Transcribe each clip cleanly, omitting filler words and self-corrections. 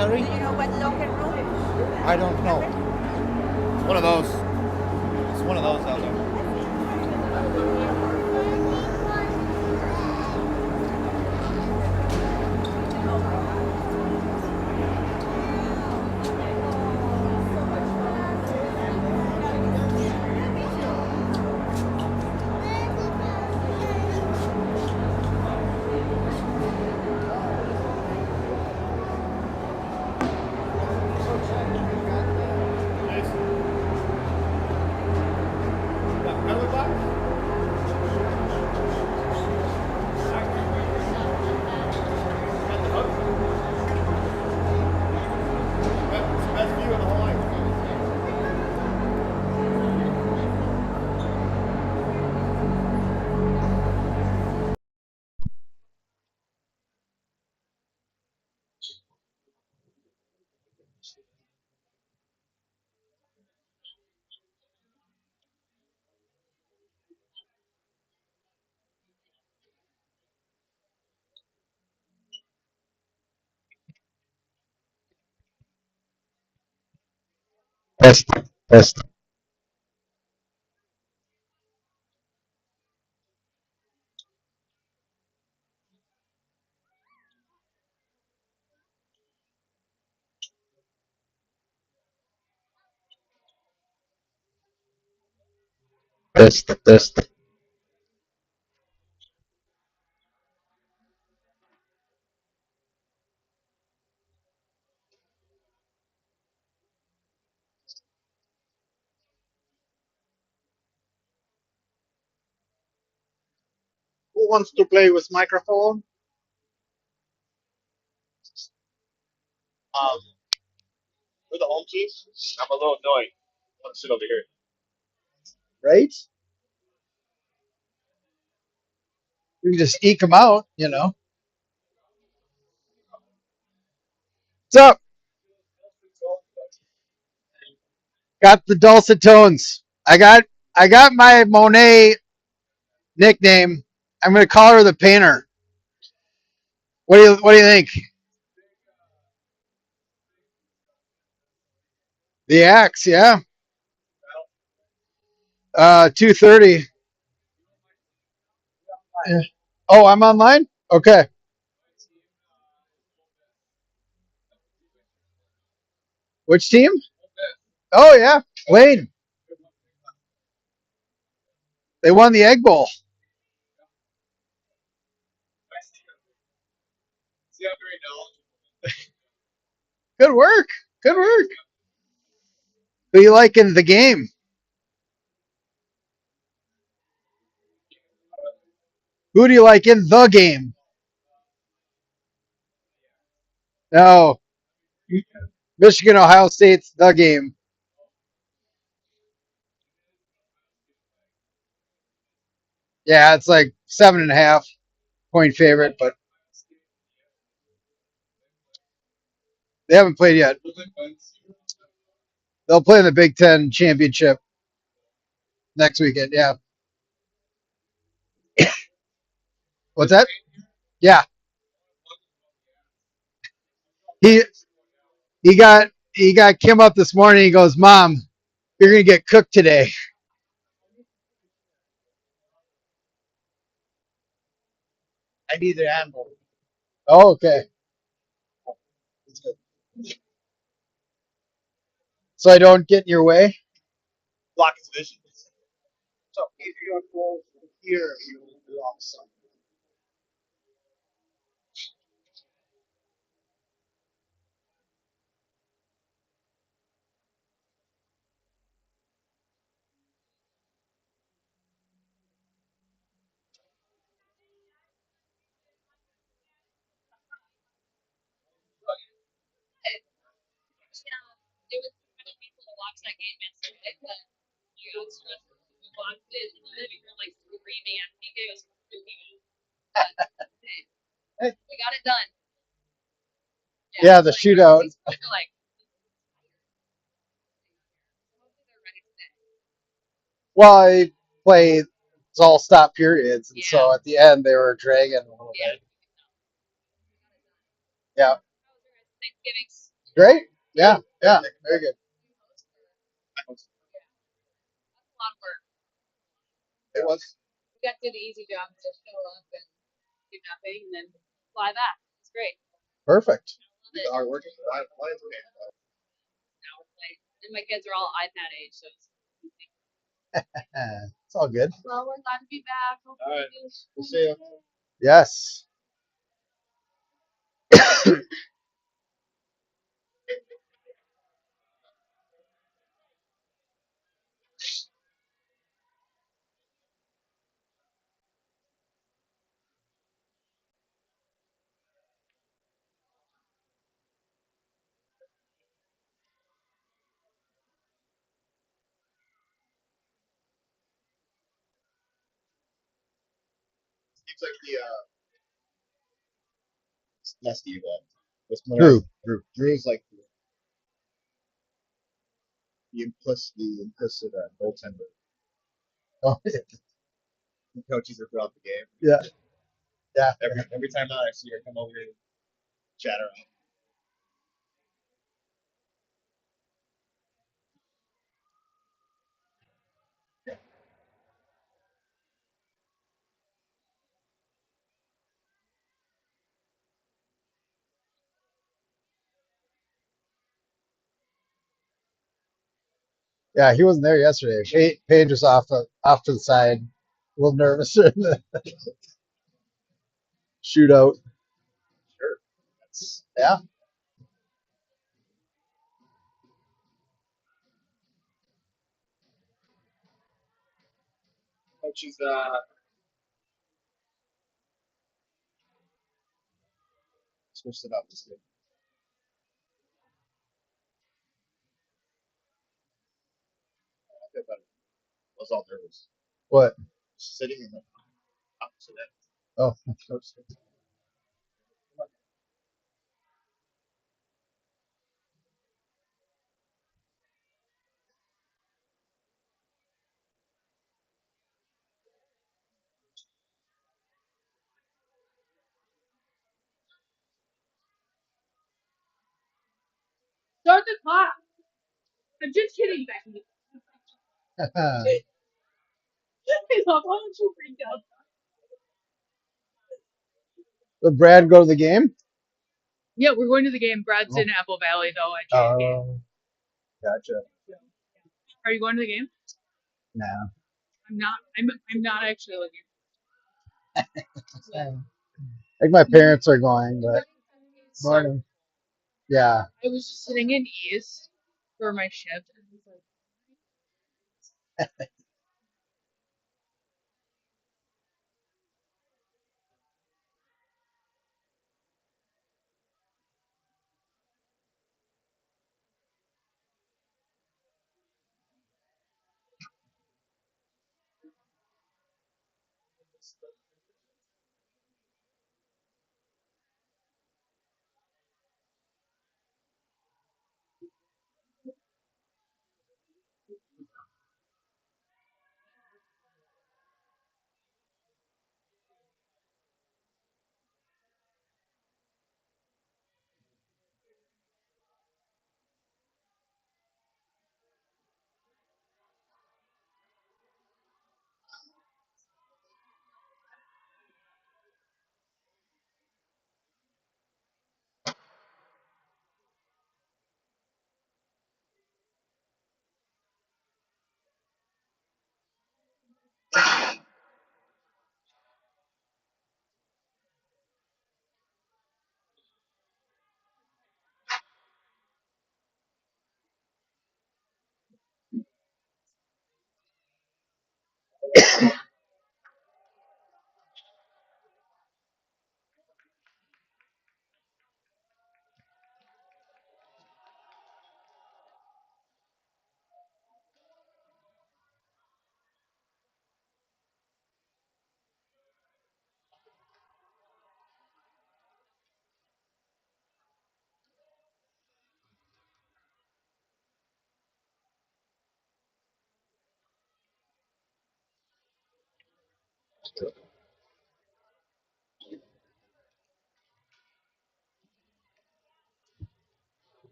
Sorry? Do you know what locker room? I don't know. It's one of those. It's one of those out there. Test, test, test, test. Who wants to play with microphone? We're the home team. I'm a little annoyed. I want to sit over here. Right? You can just eke them out, you know. What's up? Got the dulcet tones. I got my Monet nickname. I'm gonna call her the painter. What do you think? The axe, yeah. 2:30. Yeah. Oh, I'm online? Okay. Which team? Oh yeah. Wayne. They won the Egg Bowl. Good work. Good work. Who you like in the game? Who do you like in the game? No. Michigan, Ohio State's the game. Yeah, it's like 7.5 point favorite, but they haven't played yet. They'll play in the Big Ten championship next weekend. Yeah. What's that? Yeah. He he got Kim up this morning. He goes, "Mom, you're gonna get cooked today." I need a handle. Oh, okay. So I don't get in your way. Block his vision. So if you go from here, you will block some. Yeah, the shootout. Well, I play it's all stop periods, and so at the end they were dragging a little bit. Yeah. Great. Yeah. Yeah. Very good. It was. You guys did the easy job. Just show up and do nothing and then fly back. It's great. Perfect. The hard work. Why is it? Now we're playing. And my kids are all iPad age, so it's easy. It's all good. Well, we're glad to be back. All right. We'll see you. Yes. Seems like the less the evil. What's more Drew. Drew. Drew's like the implicit goaltender. Oh, The coaches are throughout the game. yeah. Yeah. Every time I see her come over here and chat around. Yeah. He wasn't there yesterday. Paige was off to the side, a little nervous in the shootout. Sure. Yeah. Coaches switched it up this week. I feel better. I was all nervous. What? Sitting in the opposite end. Oh. Start the clock. I'm just kidding, Becky. Why don't you freak out? Did Brad go to the game? Yeah, we're going to the game. Brad's in Apple Valley though at JFK. Oh, gotcha. Are you going to the game? Nah. I'm not. I'm not actually looking. I think my parents are going, but So morning. Yeah. I was just sitting in East for my shift. And I was like,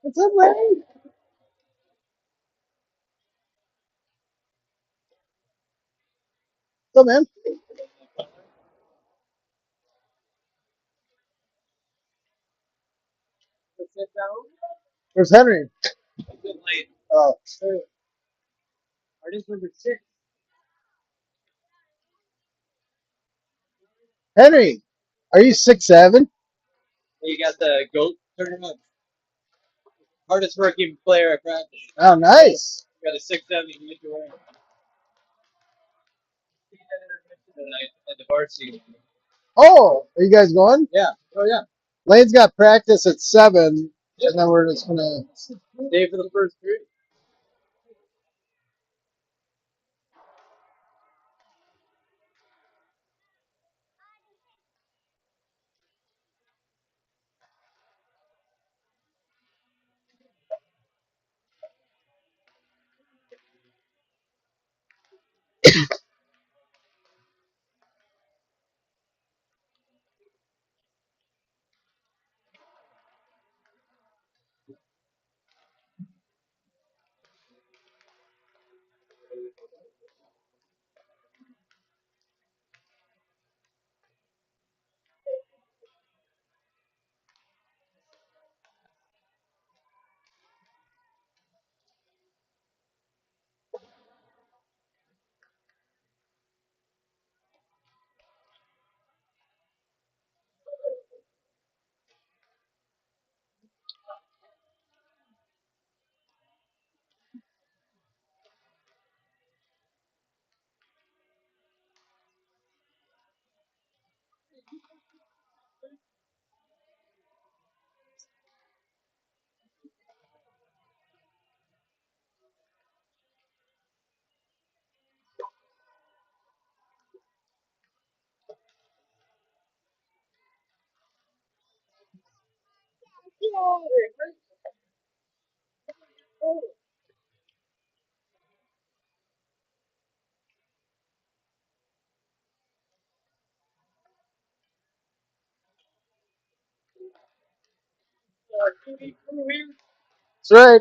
What's up, Larry? What's up, man? Where's Henry? Oh, Henry, are you 6'7"? You got the GOAT tournament. Hardest working player at practice. Oh, nice. You got a 6'7" you get to wear. At the varsity. Oh, are you guys going? Yeah. Oh yeah. Lane's got practice at 7, and then we're just gonna. Day for the first period. That's right.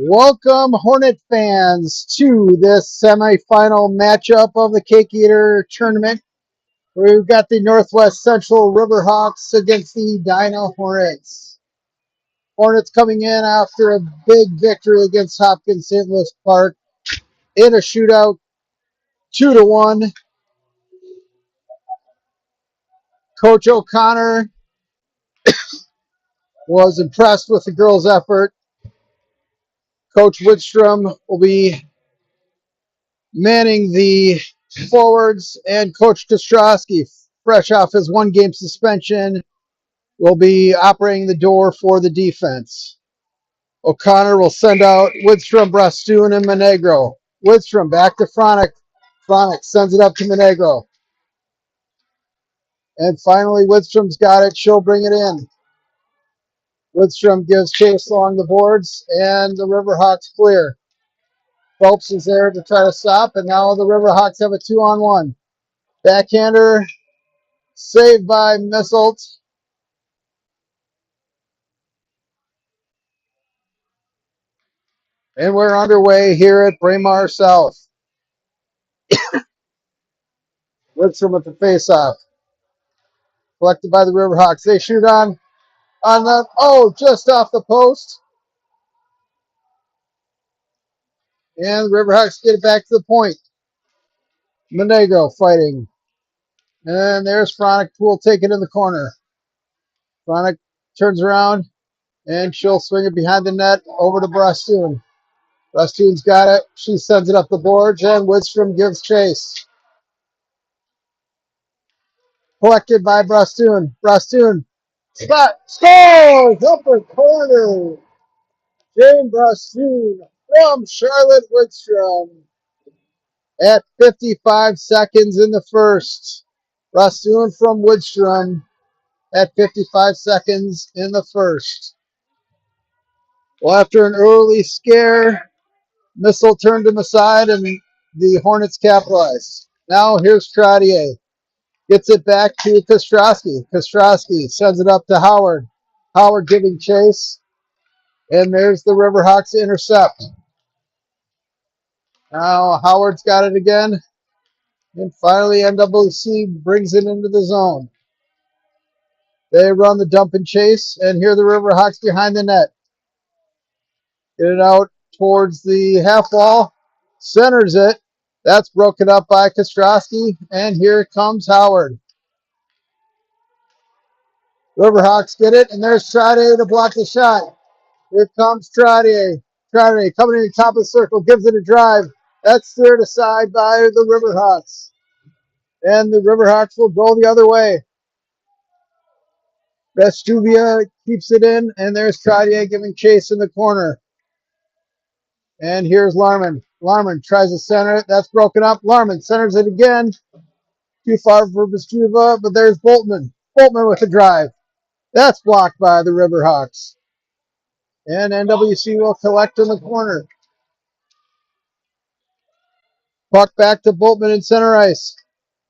Welcome, Hornet fans, to this semifinal matchup of the Cake Eater tournament. We've got the Northwest Central Riverhawks against the Edina Hornets. Hornets coming in after a big victory against Hopkins St. Louis Park in a shootout, 2-1. Coach O'Connor was impressed with the girls' effort. Coach Whitstrom will be manning the forwards, and Coach Kostrowski, fresh off his one-game suspension, will be operating the door for the defense. O'Connor will send out Whitstrom, Brastoon, and Monegro. Whitstrom back to Fronic. Fronic sends it up to Monegro. And finally, Whitstrom's got it. She'll bring it in. Whitstrom gives chase along the boards, and the Riverhawks clear. Phelps is there to try to stop, and now the Riverhawks have a 2-on-1. Backhander saved by Misselt. And we're underway here at Braemar South. Wickstrom with the face-off. Collected by the Riverhawks. They shoot on the, just off the post. And the Riverhawks get it back to the point. Monegro fighting. And there's Fronic. Will take it in the corner. Fronic turns around, and she'll swing it behind the net over to Brastoon. Brastoon's got it. She sends it up the boards, and Wickstrom gives chase. Collected by Brastoon. Brastoon. Spot. Scores! Upper corner. Jane Brastoon from Charlotte Wickstrom at 55 seconds in the first. Brastoon from Wickstrom at 55 seconds in the first. Well, after an early scare, Missile turned him aside, and the Hornets capitalized. Now here's Trottier. Gets it back to Kostrowski. Kostrowski sends it up to Howard. Howard giving chase. And there's the Riverhawks intercept. Now Howard's got it again. And finally NWC brings it into the zone. They run the dump and chase. And here the Riverhawks behind the net. Get it out towards the half wall. Centers it. That's broken up by Kostrowski. And here comes Howard. Riverhawks get it, and there's Trottier to block the shot. Here comes Trottier. Trottier coming in the top of the circle, gives it a drive. That's steered aside by the Riverhawks. And the Riverhawks will go the other way. Vestuvia keeps it in, and there's Trottier giving chase in the corner. And here's Larman. Larman tries to center it. That's broken up. Larman centers it again. Too far for Vestuva, but there's Boltman. Boltman with a drive. That's blocked by the Riverhawks. And NWC will collect in the corner. Puck back to Boltman in center ice.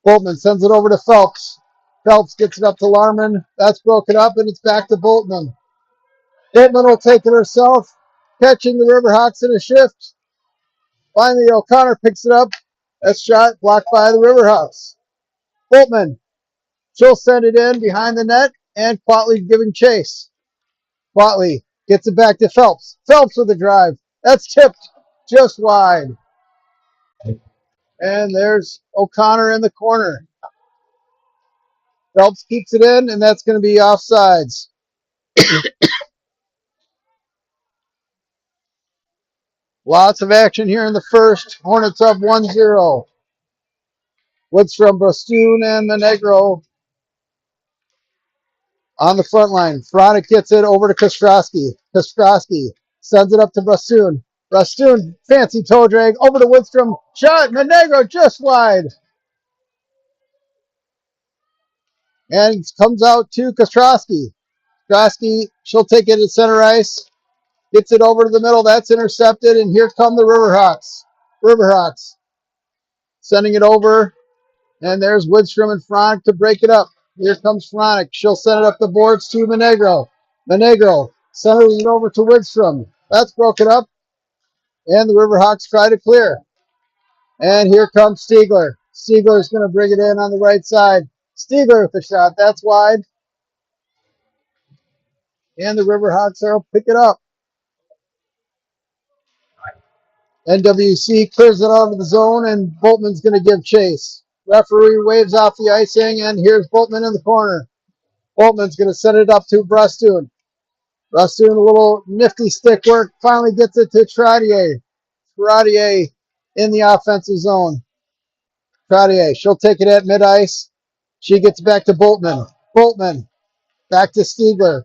Boltman sends it over to Phelps. Phelps gets it up to Larman. That's broken up, and it's back to Boltman. Boltman will take it herself, catching the Riverhawks in a shift. Finally, O'Connor picks it up. That's shot blocked by the Riverhawks. Boltman, she'll send it in behind the net, and Quatley giving chase. Quatley gets it back to Phelps. Phelps with a drive. That's tipped just wide. And there's O'Connor in the corner. Phelps keeps it in, and that's going to be offsides. Lots of action here in the first. Hornets up 1-0. Wickstrom, Brastoon, and Monegro on the front line. Fronic gets it over to Kostrowski. Kostrowski sends it up to Brastoon. Brastoon, fancy toe drag over to Wickstrom. Shot, Monegro just wide. And comes out to Kostrowski. Kostrowski, she'll take it to center ice. Gets it over to the middle. That's intercepted, and here come the Riverhawks. Riverhawks sending it over, and there's Wickstrom and Fronic to break it up. Here comes Fronic. She'll send it up the boards to Monegro. Monegro centers it over to Wickstrom. That's broken up, and the Riverhawks try to clear. And here comes Stiegler. Stiegler's going to bring it in on the right side. Stiegler with the shot. That's wide. And the Riverhawks will pick it up. NWC clears it out of the zone, and Boltman's going to give chase. Referee waves off the icing, and here's Boltman in the corner. Boltman's going to set it up to Brastoon. Brastoon, a little nifty stick work, finally gets it to Trottier. Trottier in the offensive zone. Trottier, she'll take it at mid-ice. She gets back to Boltman. Boltman, back to Stiegler.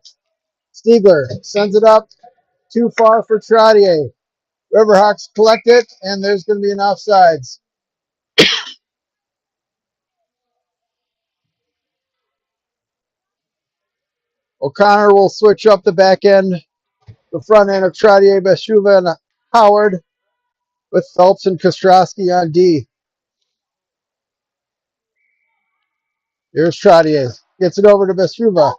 Stiegler sends it up, too far for Trottier. Riverhawks collect it, and there's going to be an offsides. O'Connor will switch up the back end, the front end of Trottier, Beshuva, and Howard, with Phelps and Kostrowski on D. Here's Trottier. Gets it over to Beshuva.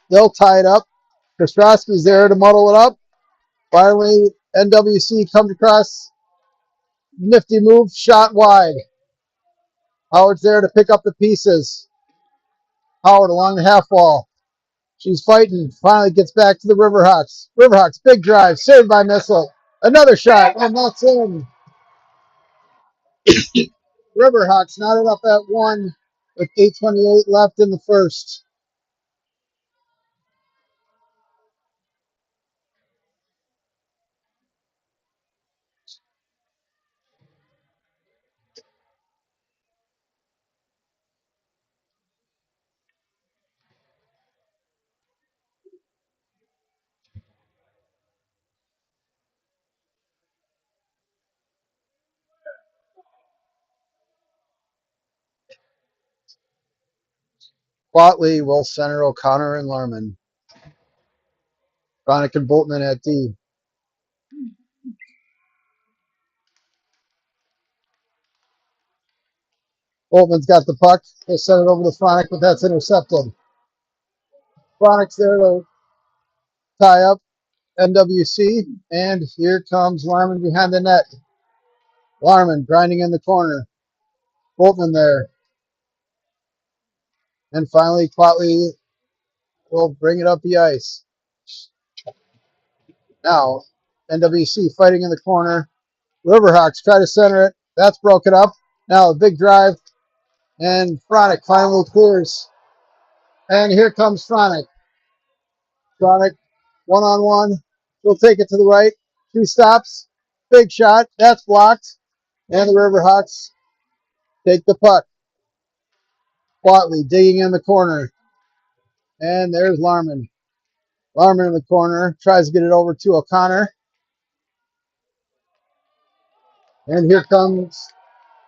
They'll tie it up. Kostrowski's there to muddle it up. Finally, NWC comes across. Nifty move, shot wide. Howard's there to pick up the pieces. Howard along the half wall. She's fighting. Finally gets back to the Riverhawks. Riverhawks, big drive, saved by Missile. Another shot, and that's in. Riverhawks knotted up at 1 with 8:28 left in the first. Botley will center O'Connor and Larman. Chronic and Boltman at D. Boltman's got the puck. He'll send it over to Chronic, but that's intercepted. Chronic's there to tie up NWC, and here comes Larman behind the net. Larman grinding in the corner. Boltman there. And finally, Quatley will bring it up the ice. Now, NWC fighting in the corner. Riverhawks try to center it. That's broken up. Now a big drive, and Fronic finally clears. And here comes Fronic. Fronic, one-on-one. He'll take it to the right. 2 stops. Big shot. That's blocked. And the Riverhawks take the puck. Quatley digging in the corner. And there's Larman. Larman in the corner. Tries to get it over to O'Connor. And here comes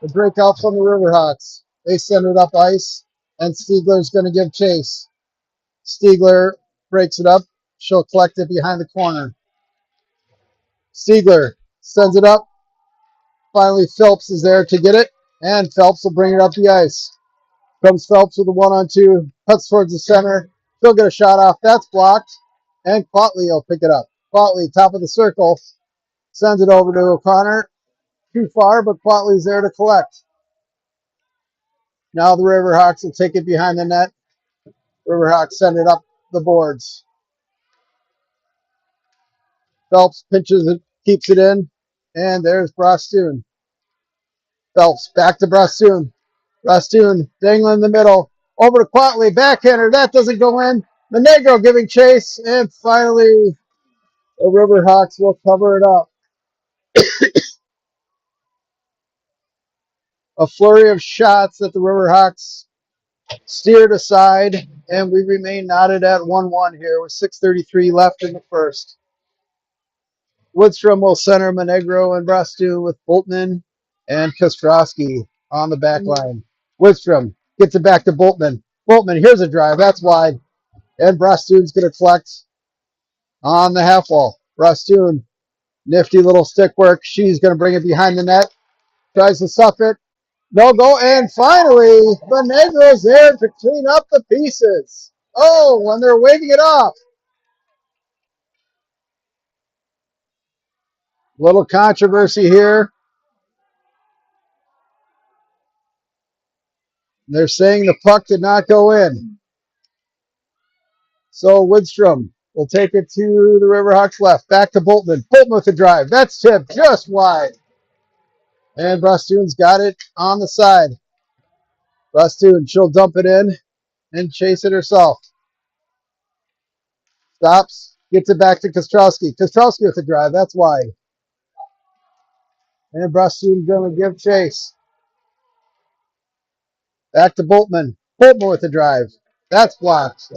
the breakout from the Riverhawks. They send it up ice. And Stiegler's going to give chase. Stiegler breaks it up. She'll collect it behind the corner. Stiegler sends it up. Finally, Phelps is there to get it. And Phelps will bring it up the ice. Comes Phelps with a 1-on-2. Cuts towards the center. He'll get a shot off. That's blocked. And Quatley will pick it up. Quatley, top of the circle. Sends it over to O'Connor. Too far, but Quatley's there to collect. Now the Riverhawks will take it behind the net. Riverhawks send it up the boards. Phelps pinches it, keeps it in. And there's Brastoon. Phelps back to Brastoon. Brastoon dangling in the middle. Over to Quatley. Backhander. That doesn't go in. Monegro giving chase. And finally, the Riverhawks will cover it up. A flurry of shots that the Riverhawks steered aside. And we remain knotted at 1-1 here with 6:33 left in the first. Woodstrom will center Monegro and Brastoon with Boltman and Kostrowski on the back line. Woodstrom gets it back to Boltman. Boltman, here's a drive. That's wide. And Brastoon's going to collect on the half wall. Brastoon, nifty little stick work. She's going to bring it behind the net. Tries to stuff it. No go. And finally, Monegro's there to clean up the pieces. Oh, and they're waving it off. Little controversy here. They're saying the puck did not go in. So Woodstrom will take it to the Riverhawks left. Back to Boltman. Boltman with the drive. That's tipped just wide. And Brastoon's got it on the side. Brastoon, she'll dump it in and chase it herself. Stops. Gets it back to Kostrowski. Kostrowski with the drive. That's wide. And Brastoon's going to give chase. Back to Boltman. Boltman with the drive. That's blocked.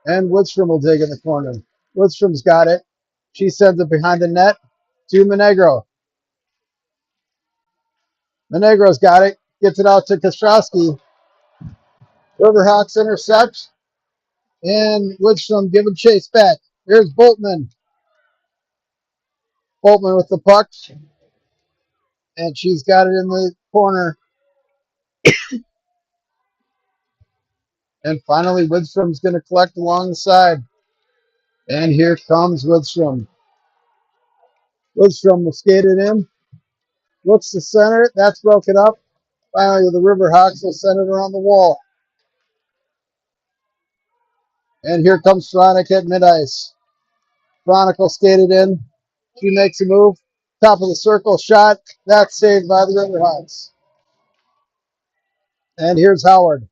And Woodstrom will dig in the corner. Woodstrom's got it. She sends it behind the net to Monegro. Monegro's got it. Gets it out to Kostrowski. Riverhawks intercept. And Woodstrom giving chase back. Here's Boltman. Boltman with the puck. And she's got it in the corner. And finally, Woodstrom's going to collect along the side. And here comes Woodstrom. Woodstrom will skate it in. Looks to center it. That's broken up. Finally, the Riverhawks will send it around the wall. And here comes Sonic at mid-ice. Chronicle skated in. She makes a move. Top of the circle shot. That's saved by the Riverhawks. And here's Howard.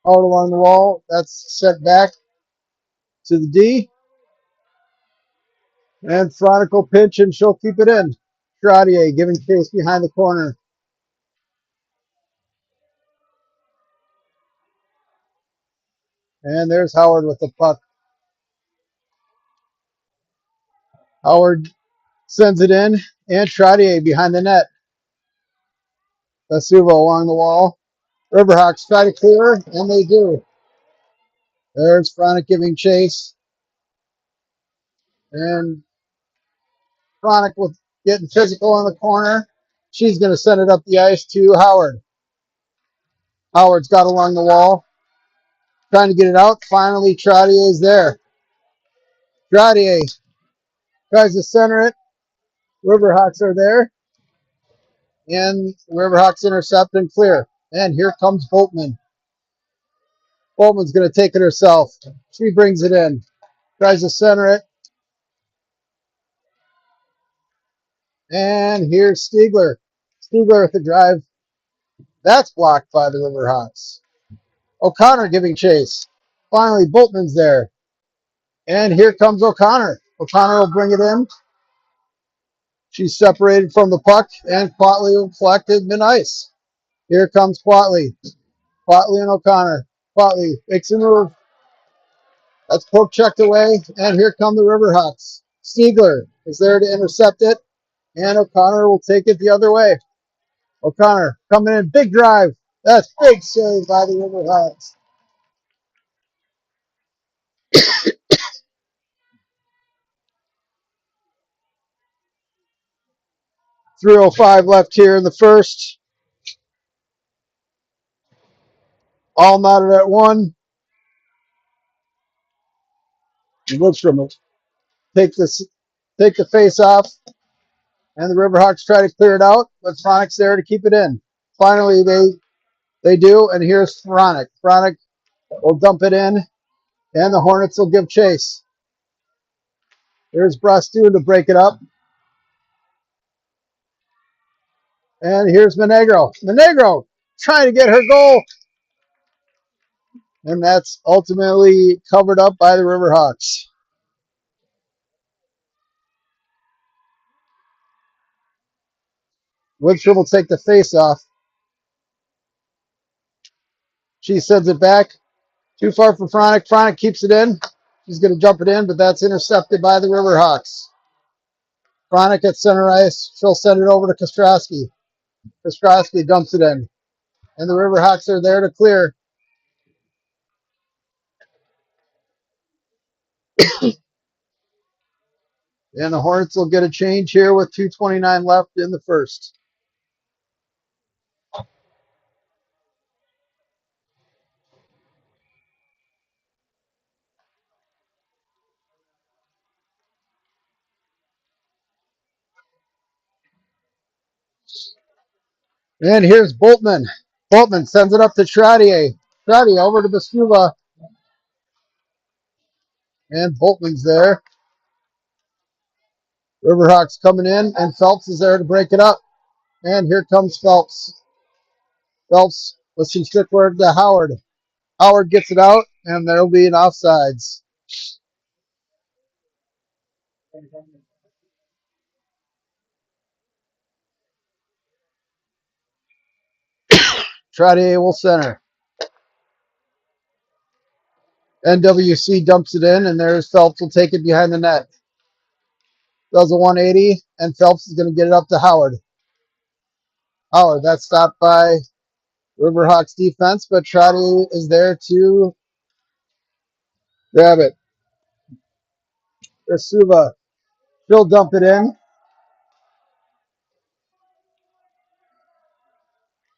Out along the wall. That's set back to the D. And Chronicle pinch and she'll keep it in. Trottier giving chase behind the corner. And there's Howard with the puck. Howard sends it in. And Trottier behind the net. Vasuva along the wall. Riverhawks try to clear, and they do. There's Chronic giving chase. And Chronic with getting physical in the corner. She's going to send it up the ice to Howard. Howard's got along the wall. Trying to get it out. Finally, Trottier is there. Trottier tries to center it. Riverhawks are there. And Riverhawks intercept and clear. And here comes Boltman. Boltman's going to take it herself. She brings it in. Tries to center it. And here's Stiegler. Stiegler with the drive. That's blocked by the Riverhawks. O'Connor giving chase. Finally, Boltman's there. And here comes O'Connor. O'Connor will bring it in. She's separated from the puck, and Quatley will collect it mid-ice. Here comes Quatley. Quatley and O'Connor. Quatley makes a move. That's poke checked away, and here come the Riverhawks. Stiegler is there to intercept it, and O'Connor will take it the other way. O'Connor coming in, big drive. That's big save by the Riverhawks. 3:05 left here in the first. All knotted at one. Woodstrom take the face off, and the Riverhawks try to clear it out, but Fronic's there to keep it in. Finally, they do, and here's Fronic. Fronic will dump it in, and the Hornets will give chase. Here's Brastu to break it up. And here's Monegro. Monegro trying to get her goal. And that's ultimately covered up by the Riverhawks. Woodstrom will take the face off. She sends it back. Too far for Fronic. Fronic keeps it in. She's going to jump it in, but that's intercepted by the Riverhawks. Fronic at center ice. She'll send it over to Kostrowski. Kostrowski dumps it in. And the Riverhawks are there to clear. And the Hornets will get a change here with 2:29 left in the first. And here's Boltman. Boltman sends it up to Trottier. Trottier over to Bascuba. And Boltman's there. Riverhawks coming in, and Phelps is there to break it up. And here comes Phelps. Phelps with some stick work to Howard. Howard gets it out, and there'll be an offsides. Trottier will center. NWC dumps it in, and there's Phelps will take it behind the net. Does a 180, and Phelps is going to get it up to Howard. Howard, that's stopped by Riverhawks defense, but Trottier is there to grab it. Rasuva, she'll dump it in.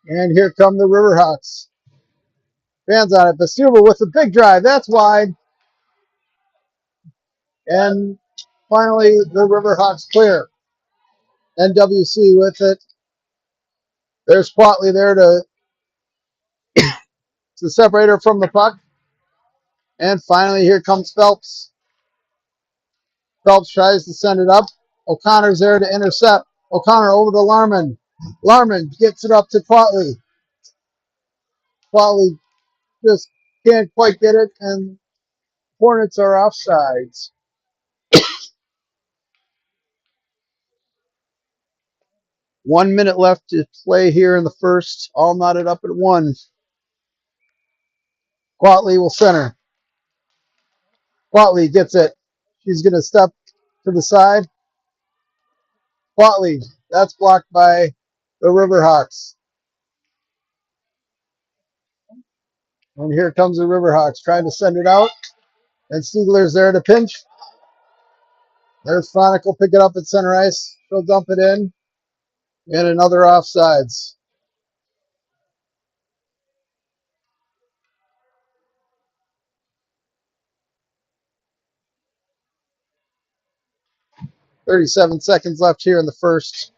And here come the Riverhawks. Fans on it. Basuba with a big drive. That's wide. And Finally, the Riverhawks clear. NWC with it. There's Quatley there to separate her from the puck. And finally, here comes Phelps. Phelps tries to send it up. O'Connor's there to intercept. O'Connor over to Larman. Larman gets it up to Quatley. Quatley just can't quite get it, and Hornets are offsides. 1 minute left to play here in the first. All knotted up at one. Quatley will center. Quatley gets it. She's going to step to the side. Quatley, that's blocked by the Riverhawks. And here comes the Riverhawks trying to send it out. And Stiegler's there to pinch. There's Fronic will pick it up at center ice. She'll dump it in. And another offsides. 37 seconds left here in the first.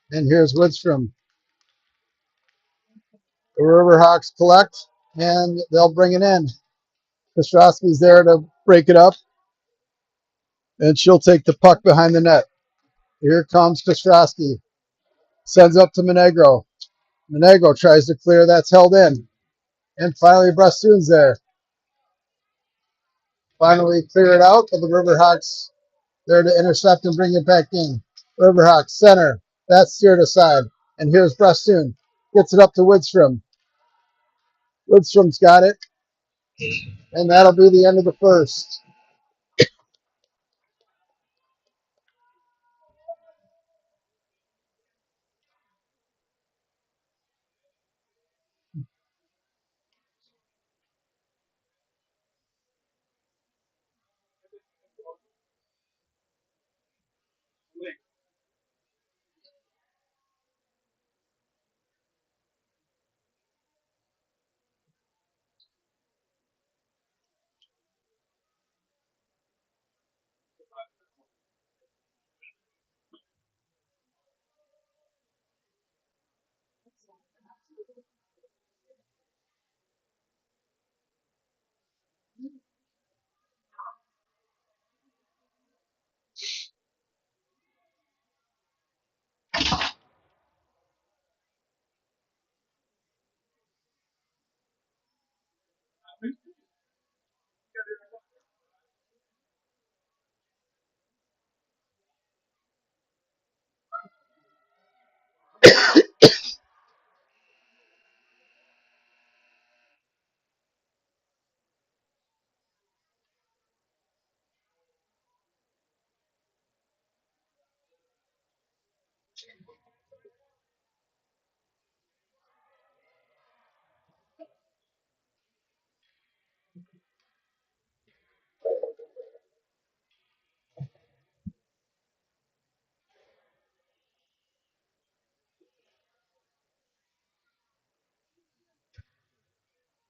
And here's Woodstrom. The Riverhawks collect, and they'll bring it in. Kostrowski's there to break it up, and she'll take the puck behind the net. Here comes Kostrowski. Sends up to Monegro. Monegro tries to clear. That's held in. And finally, Brastoon's there. Finally clear it out, but the Riverhawks there to intercept and bring it back in. Riverhawks center. That's steered aside. And here's Brastoon. Gets it up to Woodstrom. Woodstrom's got it. And that'll be the end of the first.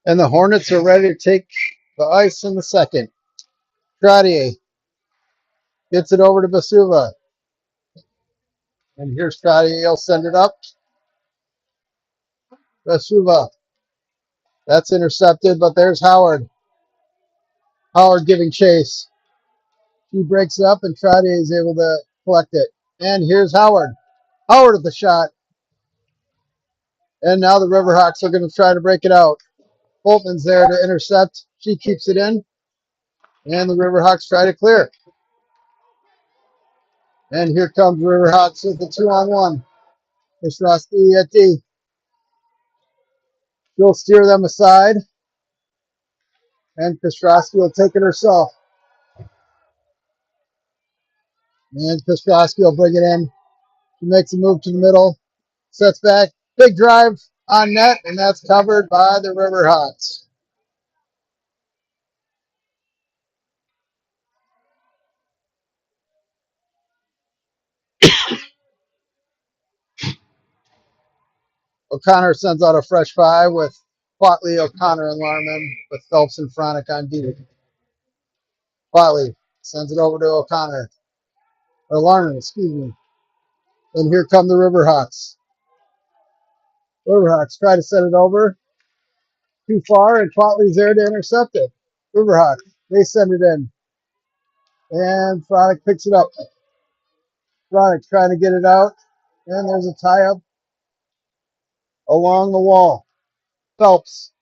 And the Hornets are ready to take the ice in the second. Trottier gets it over to Basuva. And here's Trottier. He'll send it up. Basuva. That's intercepted, but there's Howard. Howard giving chase. He breaks it up, and Trottier is able to collect it. And here's Howard. Howard at the shot. And now the Riverhawks are going to try to break it out. Holtman's there to intercept. She keeps it in. And the Riverhawks try to clear. And here comes Riverhawks with the 2-on-1. Kostrowski at D. She'll steer them aside. And Kostrowski will take it herself. And Kostrowski will bring it in. She makes a move to the middle. Sets back. Big drive on net. And that's covered by the Riverhawks. O'Connor sends out a fresh five with Quatley, O'Connor, and Larman with Phelps and Fronic on D. Quatley sends it over to O'Connor. Or Larman, excuse me. And here come the Riverhawks. Riverhawks try to set it over. Too far, and Quatley's there to intercept it. Riverhawks, they send it in. And Fronic picks it up. Fronic trying to get it out. And there's a tie-up along the wall. Phelps.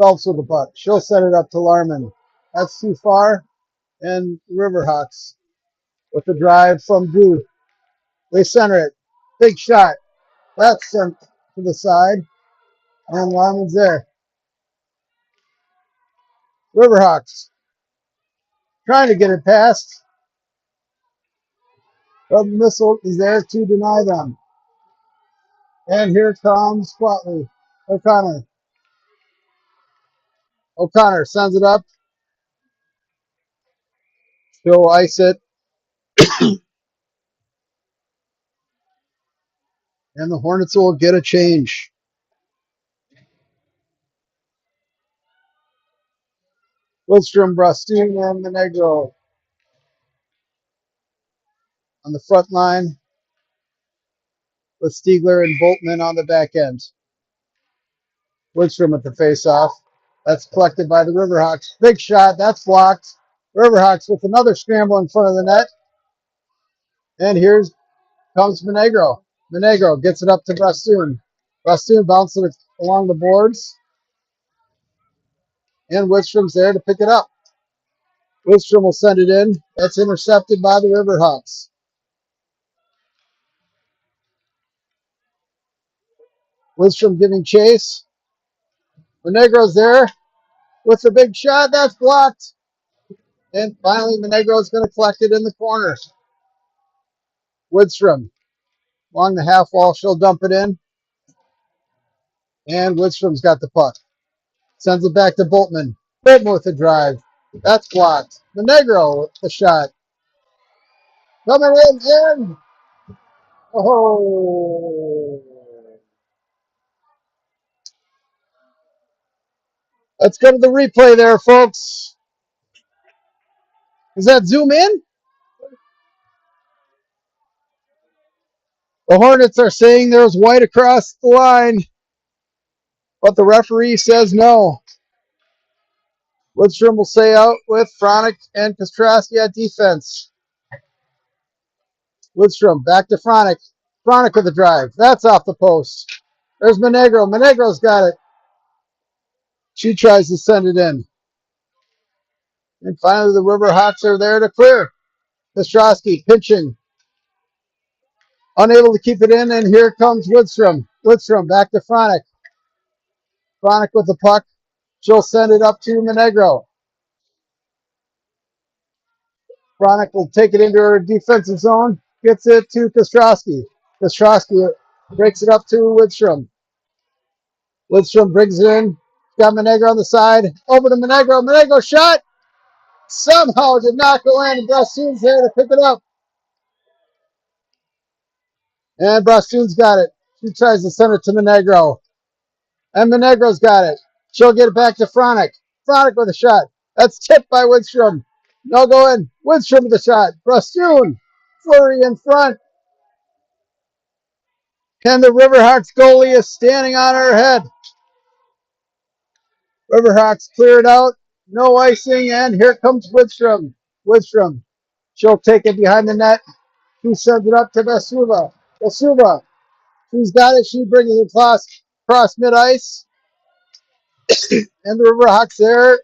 Phelps with the puck. She'll set it up to Larman. That's too far. And Riverhawks with the drive from Drew. They center it. Big shot. That's sent to the side. And Larman's there. Riverhawks trying to get it past. But the missile is there to deny them. And here comes Quatley. O'Connor. O'Connor sends it up. He'll ice it. And the Hornets will get a change. Lidstrom, Brustine, and Monegro on the front line with Stiegler and Boltman on the back end. Lidstrom at the face-off. That's collected by the Riverhawks. Big shot. That's blocked. Riverhawks with another scramble in front of the net. And here comes Monegro. Monegro gets it up to Brustune. Brustune bounces it along the boards. And Lidstrom's there to pick it up. Lidstrom will send it in. That's intercepted by the Riverhawks. Lidstrom giving chase. Monegro's there with the big shot. That's blocked. And finally, Monegro's going to collect it in the corner. Lidstrom along the half wall. She'll dump it in. And Lidstrom's got the puck. Sends it back to Boltman. Boltman with the drive. That's blocked. Monegro with the shot. Coming in. Oh. Let's go to the replay there, folks. Does that zoom in? The Hornets are saying there's white across the line, but the referee says no. Lidstrom will stay out with Fronic and Kostrowski at defense. Lidstrom back to Fronic. Fronic with the drive. That's off the post. There's Monegro. Monegro's got it. She tries to send it in. And finally, the Riverhawks are there to clear. Kostrowski pinching. Unable to keep it in, and here comes Lidstrom. Lidstrom back to Fronic. Fronic with the puck. She'll send it up to Monegro. Fronic will take it into her defensive zone. Gets it to Kostrowski. Kostrowski breaks it up to Lidstrom. Lidstrom brings it in. Got Monegro on the side. Over to Monegro. Monegro shot. Somehow did not go in. Brastoon's there to pick it up. And Brastoon's got it. She tries to send it to Monegro. And Monegro's got it. She'll get it back to Fronic. Fronic with a shot. That's tipped by Lidstrom. No go in. Lidstrom with a shot. Brastoon. Flurry in front. And the Riverhawks goalie is standing on her head. Riverhawks clear it out. No icing. And here comes Lidstrom. Lidstrom. She'll take it behind the net. She sends it up to Basuva. Basuva. She's got it. She brings it across mid-ice. And the Riverhawks there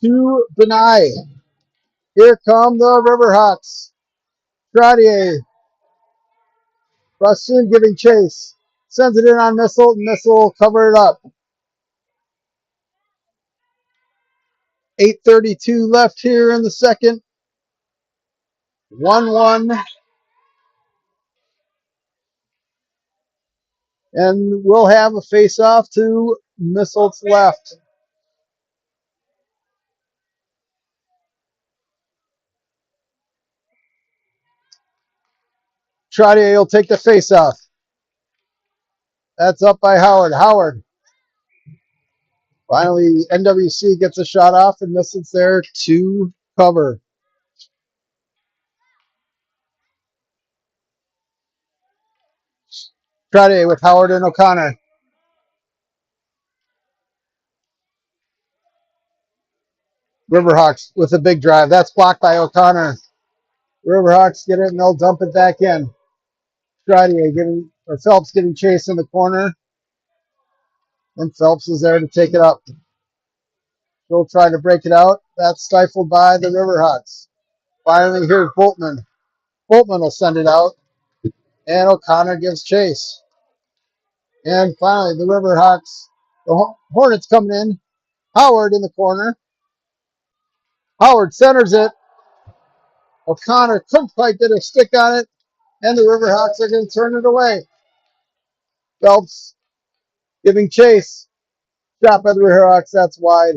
to deny. Here come the Riverhawks. Trottier. Brastoon giving chase. Sends it in on Missile. Missile will cover it up. 8:32 left here in the second. 1-1. And we'll have a face-off to Missile's left. Trottier will take the face-off. That's up by Howard. Howard. Finally, NWC gets a shot off and misses there to cover. Friday with Howard and O'Connor. Riverhawks with a big drive. That's blocked by O'Connor. Riverhawks get it and they'll dump it back in. Friday getting, or Phelps getting chased in the corner. And Phelps is there to take it up. He'll try to break it out. That's stifled by the Riverhawks. Finally, here's Boltman. Boltman will send it out. And O'Connor gives chase. And finally, the Riverhawks, the Hornets coming in. Howard in the corner. Howard centers it. O'Connor couldn't quite get a stick on it. And the Riverhawks are going to turn it away. Phelps giving chase. Shot by the Riverhawks. That's wide.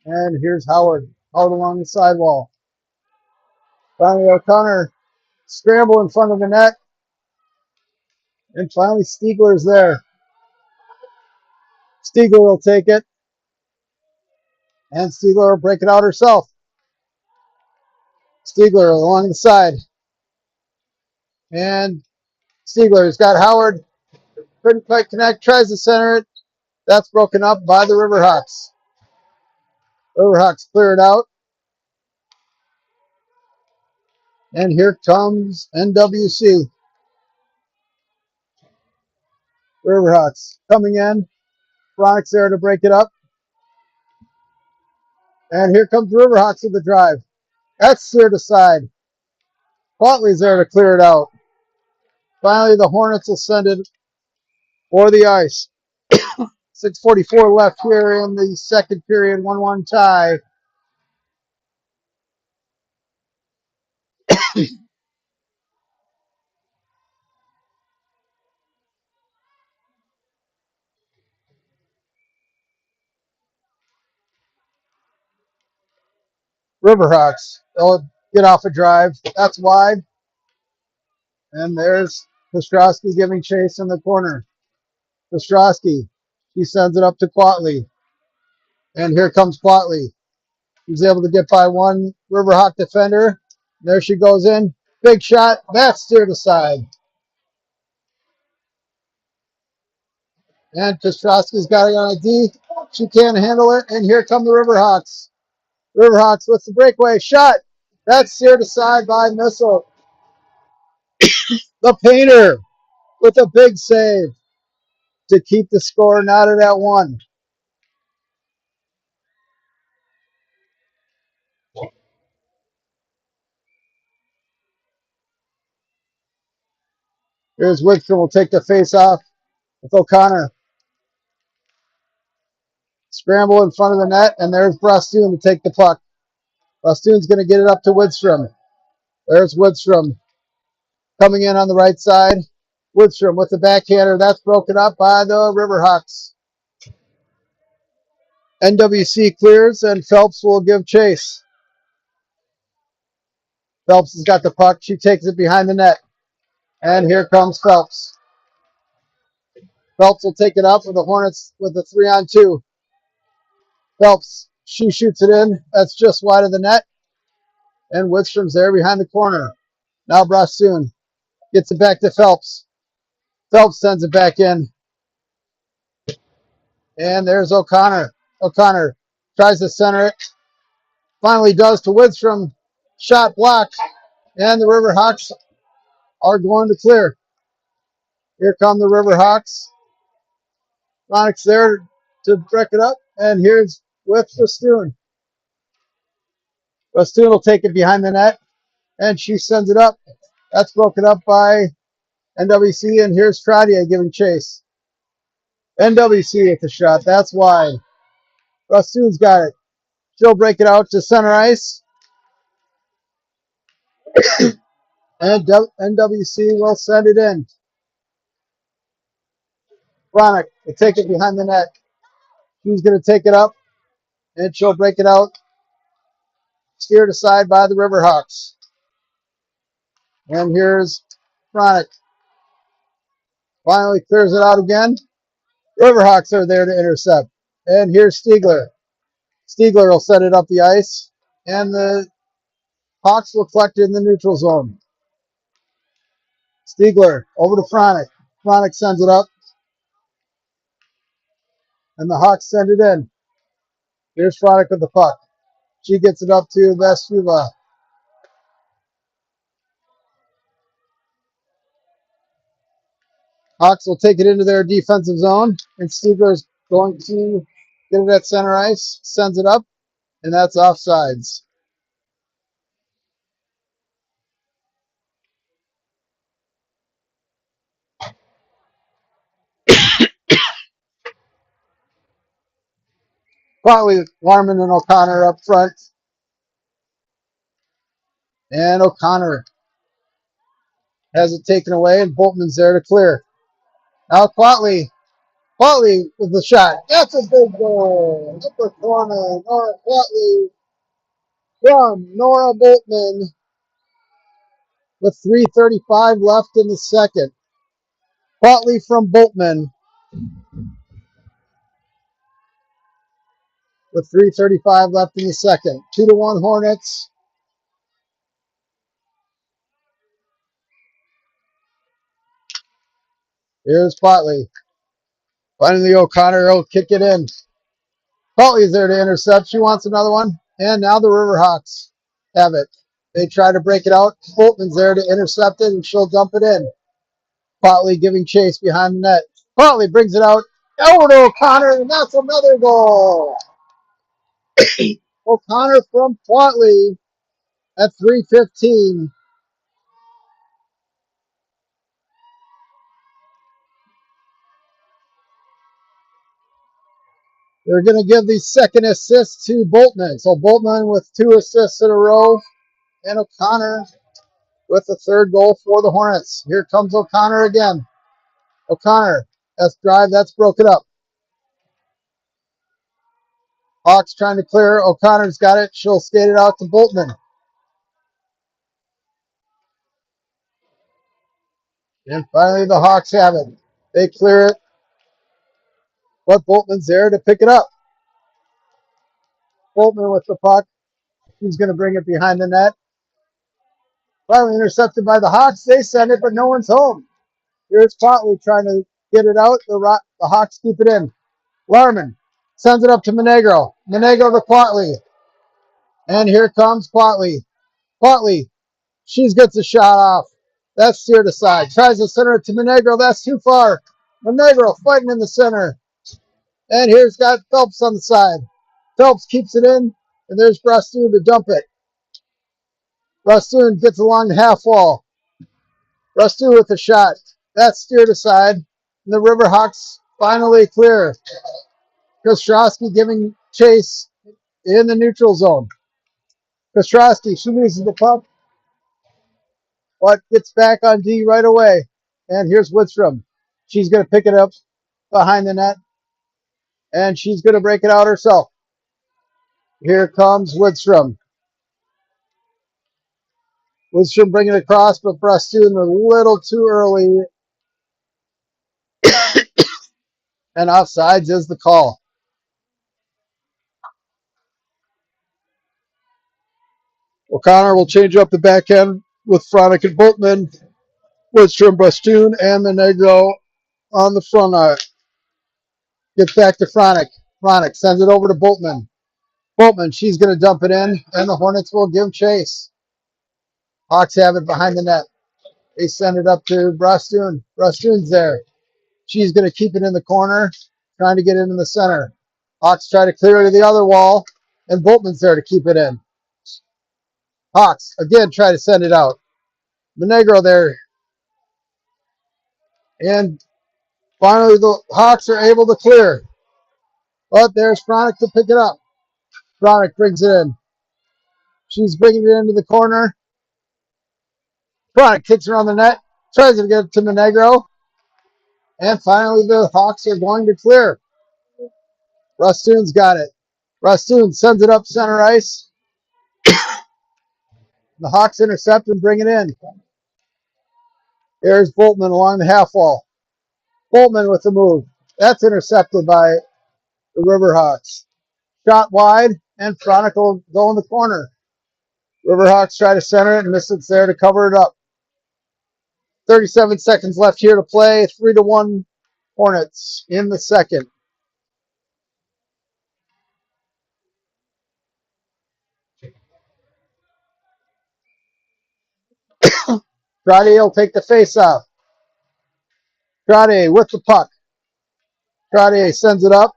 And here's Howard out along the sidewall. Finally, O'Connor scramble in front of the net. And finally, Stiegler's there. Stiegler will take it. And Stiegler will break it out herself. Stiegler along the side. And Stiegler's got Howard. Couldn't quite connect. Tries to center it. That's broken up by the Riverhawks. Riverhawks clear it out. And here comes NWC. Riverhawks coming in. Bronic's there to break it up. And here comes the Riverhawks with the drive. That's steered aside. Quatley's there to clear it out. Finally, the Hornets will send it for the ice. 6:44 left here in the second period. 1-1 tie. Riverhawks. They'll get off a drive. That's wide. And there's Kostrowski giving chase in the corner. Kostrowski. He sends it up to Quatley. And here comes Quatley. He's able to get by one Riverhawk defender. There she goes in. Big shot. That's steered aside. And Kostrowski's got it on a D. She can't handle it. And here come the Riverhawks. Riverhawks with the breakaway shot. That's steered aside by Missile. The Painter with a big save to keep the score knotted at 1. Here's Wickstrom will take the face off with O'Connor. Scramble in front of the net, and there's Brostoon to take the puck. Brostoon's going to get it up to Woodstrom. There's Woodstrom coming in on the right side. Woodstrom with the backhander. That's broken up by the Riverhawks. NWC clears, and Phelps will give chase. Phelps has got the puck. She takes it behind the net. And here comes Phelps. Phelps will take it up with the Hornets with a 3-on-2. Phelps, she shoots it in. That's just wide of the net. And Woodstrom's there behind the corner. Now Brostoon gets it back to Phelps. Phelps sends it back in. And there's O'Connor. O'Connor tries to center it. Finally does to Woodstrom. Shot blocked. And the Riverhawks are going to clear. Here come the Riverhawks. Bronic's there to break it up. And here's with Brostoon. Brostoon will take it behind the net. And she sends it up. That's broken up by NWC. And here's Trottier giving chase. NWC with the shot. That's wide. Brostoon's got it. She'll break it out to center ice. And NWC will send it in. Bronick will take it behind the net. She's going to take it up. And she'll break it out. Steered aside by the Riverhawks. And here's Bronick. Finally clears it out again. Riverhawks are there to intercept. And here's Stiegler. Stiegler will set it up the ice. And the Hawks will collect it in the neutral zone. Stiegler over to Fronic. Fronic sends it up. And the Hawks send it in. Here's Fronic with the puck. She gets it up to Vestuva. Hawks will take it into their defensive zone. And Stiegler is going to get it at center ice. Sends it up. And that's offsides. Probably Larman and O'Connor up front. And O'Connor has it taken away, and Boltman's there to clear. Now Quatley with the shot. That's a big goal. Upper corner, Nora Quatley from Nora Boltman with 3:35 left in the second. Quatley from Boltman with 3:35 left in the second. 2-1 Hornets. Here's Quatley. Finally, O'Connor will kick it in. Quatley's there to intercept. She wants another one. And now the Riverhawks have it. They try to break it out. Boltman's there to intercept it, and she'll dump it in. Quatley giving chase behind the net. Quatley brings it out. Over to O'Connor, and that's another goal. O'Connor from Quatley at 3:15. They're going to give the second assist to Boltman. So Boltman with 2 assists in a row, and O'Connor with the third goal for the Hornets. Here comes O'Connor again. O'Connor, that's drive, that's broken up. Hawks trying to clear. O'Connor's got it. She'll skate it out to Boltman. And finally, the Hawks have it. They clear it, but Boltman's there to pick it up. Boltman with the puck. He's going to bring it behind the net. Finally intercepted by the Hawks. They send it, but no one's home. Here's Quatley trying to get it out. The Hawks keep it in. Larman sends it up to Monegro. Monegro to Quatley. And here comes Quatley. Quatley, she gets a shot off. That's steered aside. Tries to center it to Monegro. That's too far. Monegro fighting in the center. And here's got Phelps on the side. Phelps keeps it in. And there's Brastoon to dump it. Brastoon gets along the half wall. Brastoon with a shot. That's steered aside. And the Riverhawks finally clear. Kostrowski giving chase in the neutral zone. Kostrowski, she loses the puck, but gets back on D right away. And here's Woodstrom. She's going to pick it up behind the net, and she's going to break it out herself. Here comes Woodstrom. Woodstrom bringing it across, but Brastoon a little too early. And offsides is the call. O'Connor will change up the backhand with Fronic and Boltman. Woodstrom, Brastoon, and Monegro on the front. Gets back to Fronic. Fronic sends it over to Boltman. Boltman, she's going to dump it in, and the Hornets will give chase. Hawks have it behind the net. They send it up to Brastoon. Brastoon's there. She's going to keep it in the corner, trying to get it in the center. Hawks try to clear it to the other wall, and Boltman's there to keep it in. Hawks, again, try to send it out. Monegro there. And finally, the Hawks are able to clear. But there's Fronic to pick it up. Fronic brings it in. She's bringing it into the corner. Fronic kicks around the net, tries to get it to Monegro. And finally, the Hawks are going to clear. Brastoon's got it. Brastoon sends it up center ice. The Hawks intercept and bring it in. There's Boltman along the half wall. Boltman with the move. That's intercepted by the Riverhawks. Shot wide, and Chronicle go in the corner. Riverhawks try to center it, and Misfits there to cover it up. 37 seconds left here to play. 3-1 Hornets in the second. Trottier will take the face-off. Trottier with the puck. Trottier sends it up,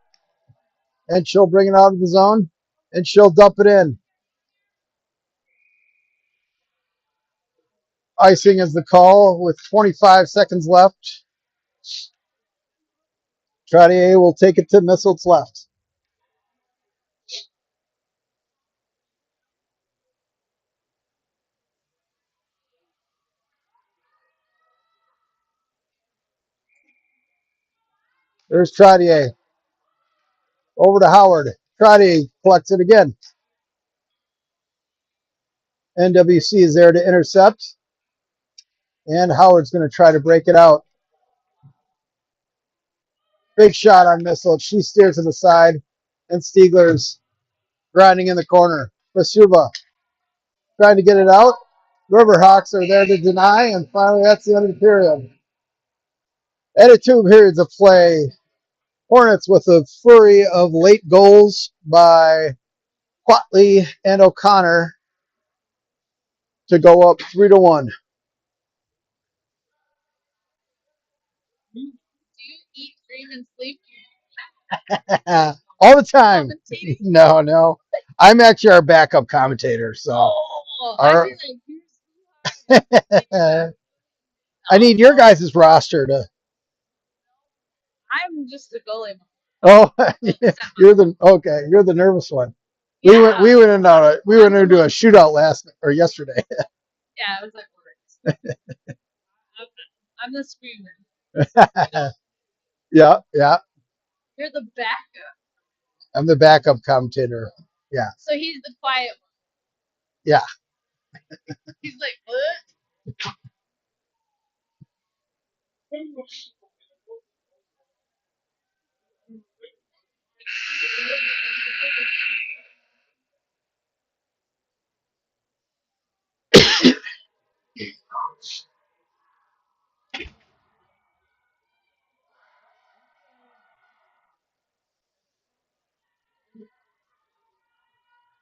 and she'll bring it out of the zone, and she'll dump it in. Icing is the call with 25 seconds left. Trottier will take it to Missilt's left. There's Trottier. Over to Howard. Trottier collects it again. NWC is there to intercept. And Howard's going to try to break it out. Big shot on Missilt. She steers to the side. And Stiegler's grinding in the corner. Basuba trying to get it out. Riverhawks are there to deny. And finally, that's the end of the period. Added 2 periods of play. Hornets with a flurry of late goals by Quatley and O'Connor to go up 3-1. Do you eat, dream, and sleep? All the time. Commentating? No. I'm actually our backup commentator, so Oh, our, I'd be like, here's I need your guys' roster to. I'm just a goalie. Oh, you're the nervous one. Yeah. We went into a shootout yesterday. Yeah, it was like words. I'm the screamer. Yeah. You're the backup. I'm the backup commentator. Yeah. So he's the quiet one. Yeah. He's like, what?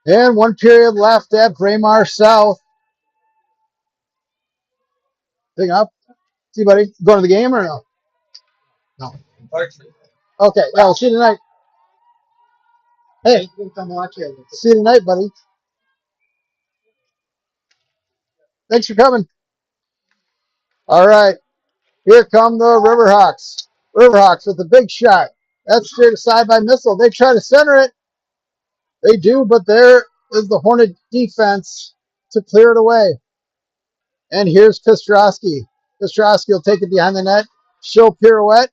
And 1 period left at Braemar South. Thing up. See, buddy, going to the game or no? No. Okay. Yeah, we'll see you tonight. Hey, come watch it. See you tonight, buddy. Thanks for coming. All right. Here come the Riverhawks. Riverhawks with a big shot. That's steered aside by Missile. They try to center it. They do, but there is the Hornet defense to clear it away. And here's Kostrowski. Kostrowski will take it behind the net. She'll pirouette.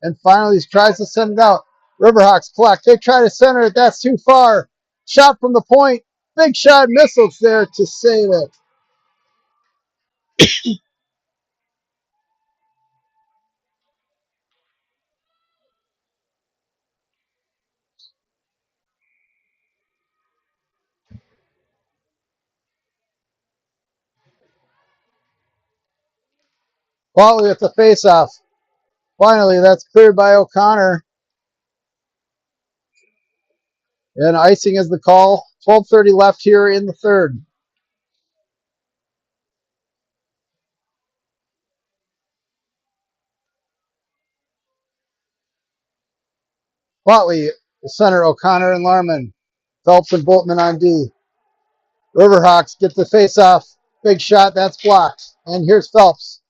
And finally, he tries to send it out. Riverhawks collect. They try to center it. That's too far. Shot from the point. Big shot. Missiles there to save it. Quality at the face-off. Finally, that's cleared by O'Connor. And icing is the call. 12:30 left here in the third. Watley, the center, O'Connor and Larman. Phelps and Boltman on D. Riverhawks get the face-off. Big shot, that's blocked. And here's Phelps.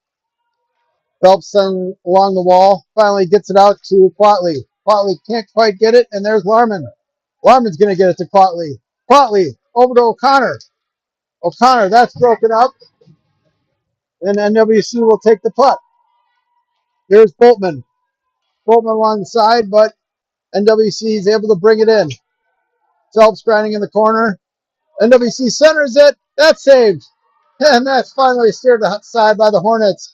Phelps sends along the wall. Finally gets it out to Quatley. Quatley can't quite get it, and there's Larman. Larman's going to get it to Quatley. Quatley over to O'Connor. O'Connor, that's broken up. And NWC will take the puck. Here's Boltman. Boltman along the side, but NWC is able to bring it in. Phelps grinding in the corner. NWC centers it. That's saved. And that's finally steered aside by the Hornets.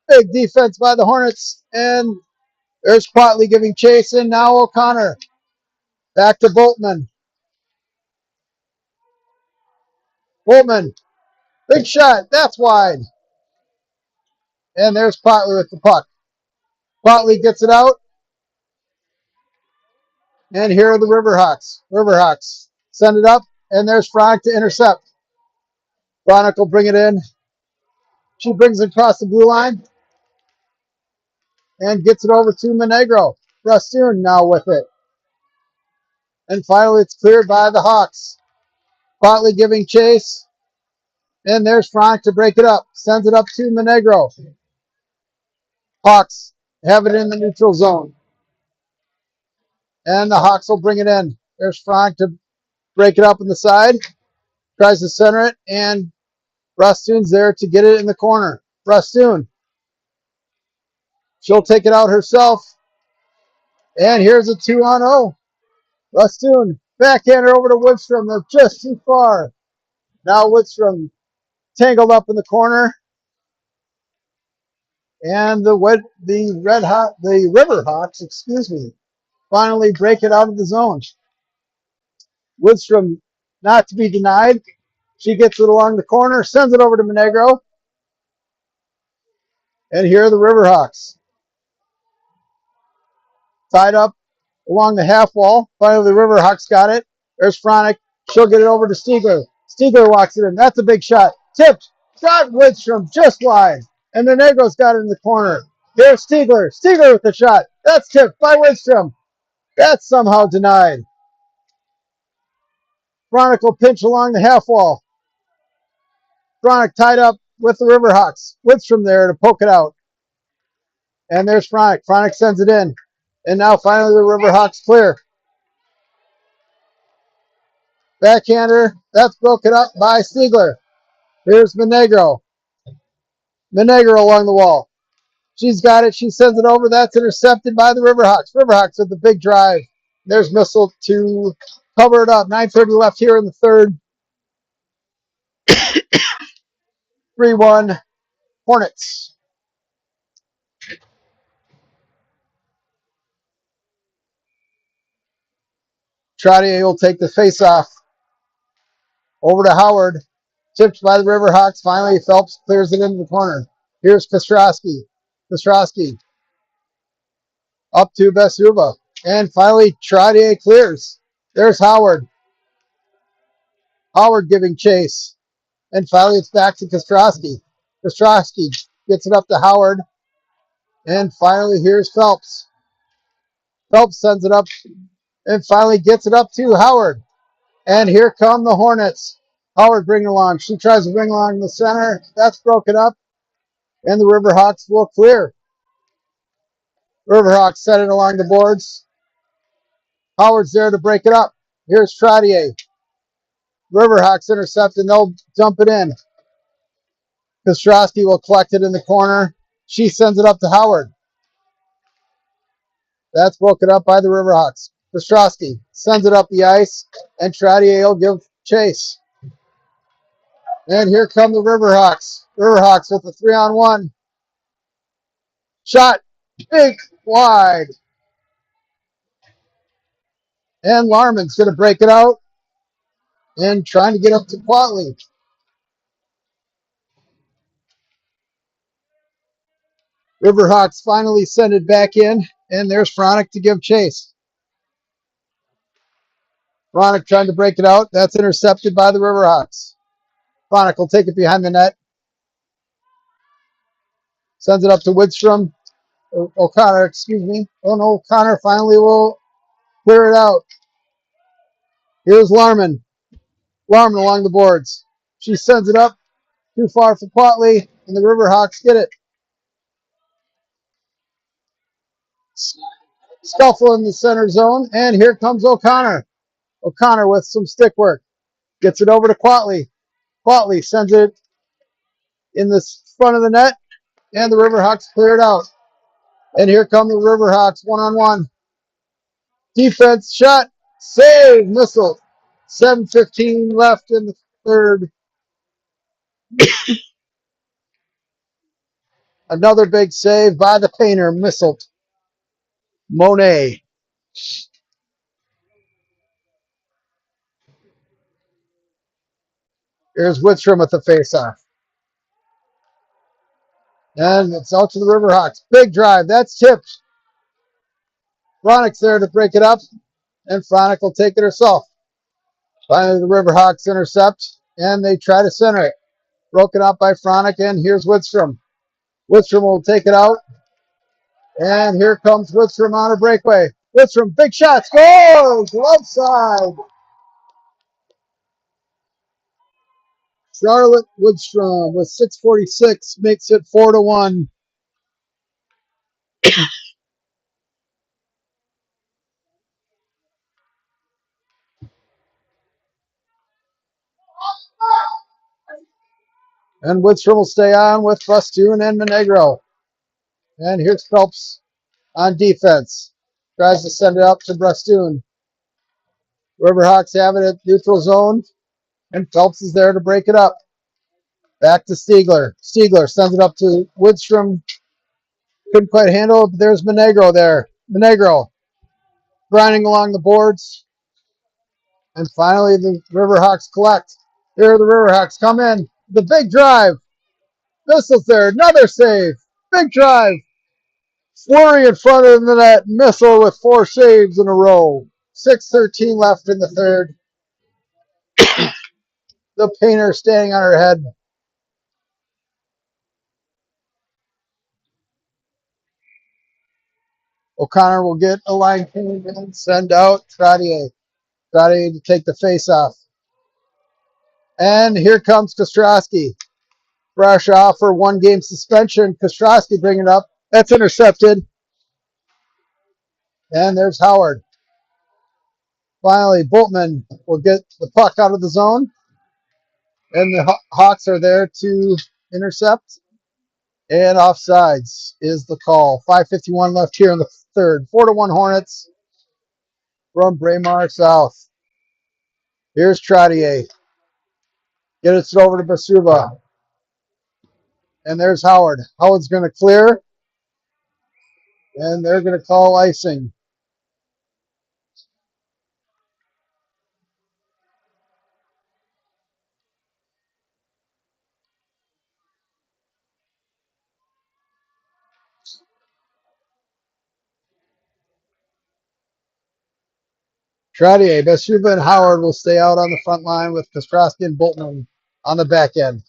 Big defense by the Hornets. And there's Quatley giving chase. And now O'Connor. Back to Boltman. Boltman. Big shot. That's wide. And there's Quatley with the puck. Quatley gets it out. And here are the Riverhawks. Riverhawks send it up. And there's Frank to intercept. Frank will bring it in. She brings it across the blue line. And gets it over to Monegro. Rustoon now with it. And finally it's cleared by the Hawks. Quatley giving chase. And there's Frank to break it up. Sends it up to Monegro. Hawks have it in the neutral zone. And the Hawks will bring it in. There's Frank to break it up in the side. Tries to center it. And Rustoon's there to get it in the corner. Rustoon. She'll take it out herself. And here's a 2-on-0. Rustoon backhander over to Woodstrom. They're just too far. Now Woodstrom tangled up in the corner. And the Riverhawks, excuse me, finally break it out of the zone. Woodstrom not to be denied. She gets it along the corner, sends it over to Monegro. And here are the Riverhawks. Tied up along the half wall. Finally, the Riverhawks got it. There's Fronick. She'll get it over to Stiegler. Stiegler walks it in. That's a big shot. Tipped. Shot Woodstrom just wide. And Monegro's got it in the corner. Here's Stiegler. Stiegler with the shot. That's tipped by Woodstrom. That's somehow denied. Fronick will pinch along the half wall. Fronick tied up with the Riverhawks. Woodstrom there to poke it out. And there's Fronick. Fronick sends it in. And now finally the Riverhawks clear. Backhander. That's broken up by Stiegler. Here's Monegro. Monegro along the wall. She's got it. She sends it over. That's intercepted by the Riverhawks. Riverhawks with the big drive. There's Missile to cover it up. 9:30 left here in the third. 3-1 Hornets. Trottier will take the face-off. Over to Howard. Tipped by the Riverhawks. Finally, Phelps clears it into the corner. Here's Kostrowski. Kostrowski up to Besuva. And finally, Trottier clears. There's Howard. Howard giving chase. And finally, it's back to Kostrowski. Kostrowski gets it up to Howard. And finally, here's Phelps. Phelps sends it up and finally gets it up to Howard. And here come the Hornets. Howard bringing along. She tries to bring along the center. That's broken up. And the Riverhawks will clear. Riverhawks set it along the boards. Howard's there to break it up. Here's Trottier. Riverhawks intercept and they'll dump it in. Kostrowski will collect it in the corner. She sends it up to Howard. That's broken up by the Riverhawks. Kostrowski sends it up the ice, and Trottier will give chase. And here come the Riverhawks. Riverhawks with a 3-on-1. Shot. Big wide. And Larman's going to break it out and trying to get up to Quatley. Riverhawks finally send it back in, and there's Fronick to give chase. Fronick trying to break it out. That's intercepted by the Riverhawks. Fronick will take it behind the net. Sends it up to Woodstrom. O'Connor, excuse me. Oh no, O'Connor finally will clear it out. Here's Larman. Larman along the boards. She sends it up. Too far for Quatley, and the Riverhawks get it. Scuffle in the center zone, and here comes O'Connor. O'Connor with some stick work. Gets it over to Quatley. Quatley sends it in the front of the net, and the Riverhawks clear it out. And here come the Riverhawks 1-on-1. Defense shot. Save. Missile. 7:15 left in the third. Another big save by the painter, Misselt. Monet. Here's Wittstrom with the faceoff. And it's out to the Riverhawks. Big drive. That's tipped. Fronick's there to break it up, and Fronick will take it herself. Finally, the Riverhawks intercept, and they try to center it. Broken up by Fronick, and here's Wittstrom. Wittstrom will take it out, and here comes Wittstrom on a breakaway. Wittstrom, big shot, scores! Left side. Charlotte Wittstrom with 6:46 makes it 4-1. And Wittstrom will stay on with Bustoon and Monegro. And here's Phelps on defense. Tries to send it up to Bustoon. Riverhawks have it at neutral zone, and Phelps is there to break it up. Back to Stiegler. Stiegler sends it up to Wittstrom. Couldn't quite handle it, but there's Monegro there. Monegro grinding along the boards. And finally, the Riverhawks collect. Here the Riverhawks come in. The big drive. Missile's there. Another save. Big drive. Flurry in front of the net. Missile with 4 saves in a row. 6:13 left in the third. The painter standing on her head. O'Connor will get a line change and send out Trottier. Trottier to take the face off. And here comes Kostrowski. Fresh off for 1-game suspension. Kostrowski bringing it up. That's intercepted. And there's Howard. Finally, Boltman will get the puck out of the zone. And the Hawks are there to intercept. And offsides is the call. 5:51 left here in the third. 4-1 Hornets from Braemar South. Here's Trottier. Get it over to Basuba. And there's Howard. Howard's going to clear. And they're going to call icing. Trottier, Basuba, and Howard will stay out on the front line with Kostrowski and Boltman on the back end.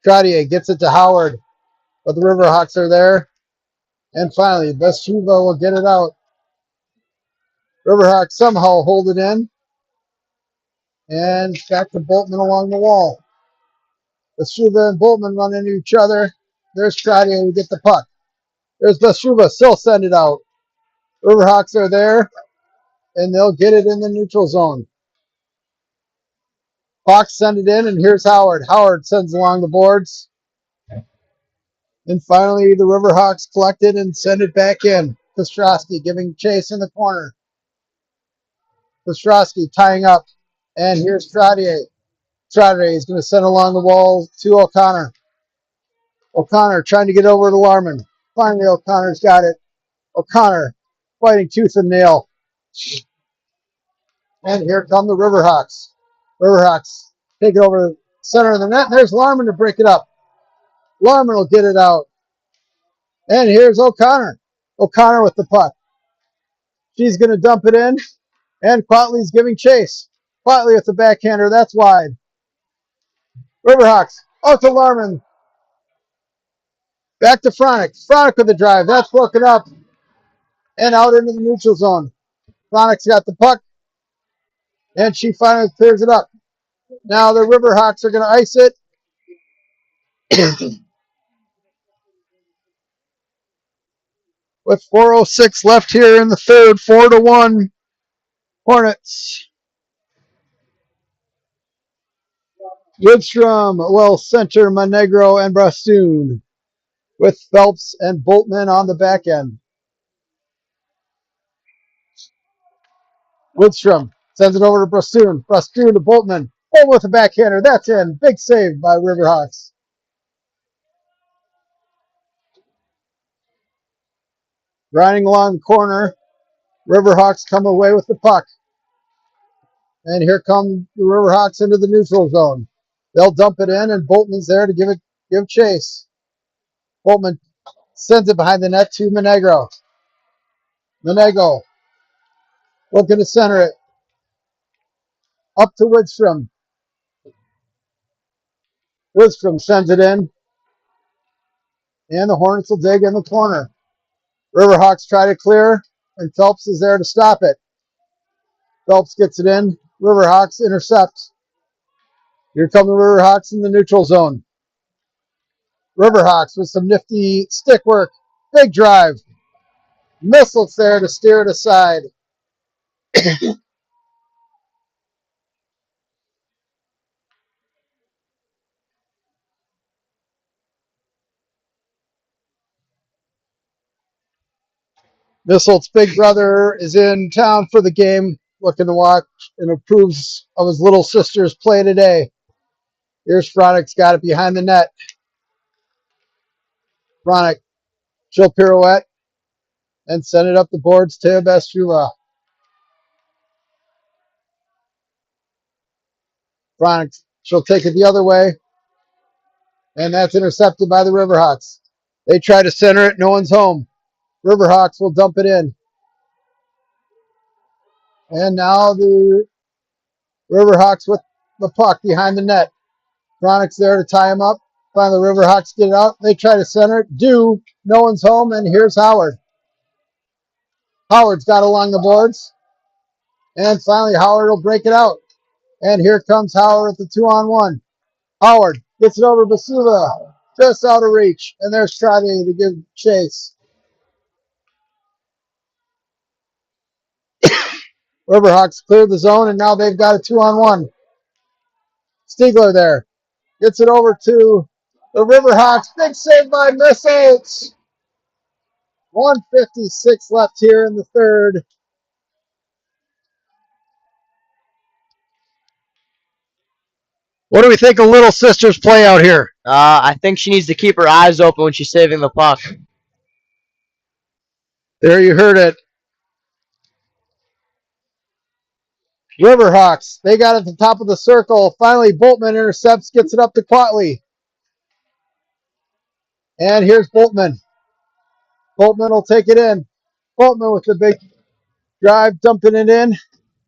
Trottier gets it to Howard, but the Riverhawks are there. And finally, Basuba will get it out. Riverhawks somehow hold it in. And back to Boltman along the wall. Basuba and Boltman run into each other. There's Trottier to get the puck. There's Basuba, still send it out. Riverhawks are there, and they'll get it in the neutral zone. Hawks send it in, and here's Howard. Howard sends along the boards. And finally, the Riverhawks collect it and send it back in. Kostrowski giving chase in the corner. Kostrowski tying up. And here's Trottier. Trottier is going to send along the wall to O'Connor. O'Connor trying to get over to Larman. Finally, O'Connor's got it. O'Connor fighting tooth and nail. And here come the Riverhawks. Riverhawks take it over the center of the net. And there's Larman to break it up. Larman will get it out. And here's O'Connor. O'Connor with the puck. She's going to dump it in. And Quatley's giving chase. Quatley with the backhander. That's wide. Riverhawks out to Larman. Back to Fronick. Fronick with the drive. That's broken up. And out into the neutral zone. Fronick's got the puck. And she finally clears it up. Now the Riverhawks are going to ice it. With 4:06 left here in the third. 4-1 Hornets. Lidstrom will center Monegro and Brastoon with Phelps and Boltman on the back end. Lidstrom sends it over to Brastoon. Brastoon to Boltman. Oh, with a backhander. That's in. Big save by Riverhawks. Grinding along the corner. Riverhawks come away with the puck. And here come the Riverhawks into the neutral zone. They'll dump it in, and Boltman's there to give chase. Boltman sends it behind the net to Monegro. Monego looking to center it. Up to Widstrom. Widstrom sends it in. And the Hornets will dig in the corner. Riverhawks try to clear, and Phelps is there to stop it. Phelps gets it in. Riverhawks intercept. Here come the Riverhawks in the neutral zone. Riverhawks with some nifty stick work. Big drive. Missiles there to steer it aside. Missile's big brother is in town for the game, looking to watch and approves of his little sister's play today. Here's Fronic's got it behind the net. Fronic, she'll pirouette and send it up the boards to Bestrula. Fronic, she'll take it the other way, and that's intercepted by the Riverhawks. They try to center it, no one's home. Riverhawks will dump it in. And now the Riverhawks with the puck behind the net. Chronic's there to tie him up. Finally, Riverhawks get it out. They try to center it. Do. No one's home, and here's Howard. Howard's got along the boards. And finally, Howard will break it out. And here comes Howard at the 2-on-1. Howard gets it over Basula. Just out of reach. And there's Strade to give chase. Riverhawks cleared the zone, and now they've got a 2-on-1. Stiegler there. Gets it over to the Riverhawks. Big save by Missiles. 1:56 left here in the third. What do we think of Little Sister's play out here? I think she needs to keep her eyes open when she's saving the puck. There you heard it. Riverhawks, they got at the top of the circle. Finally, Boltman intercepts, gets it up to Quatley. And here's Boltman. Boltman will take it in. Boltman with the big drive, dumping it in.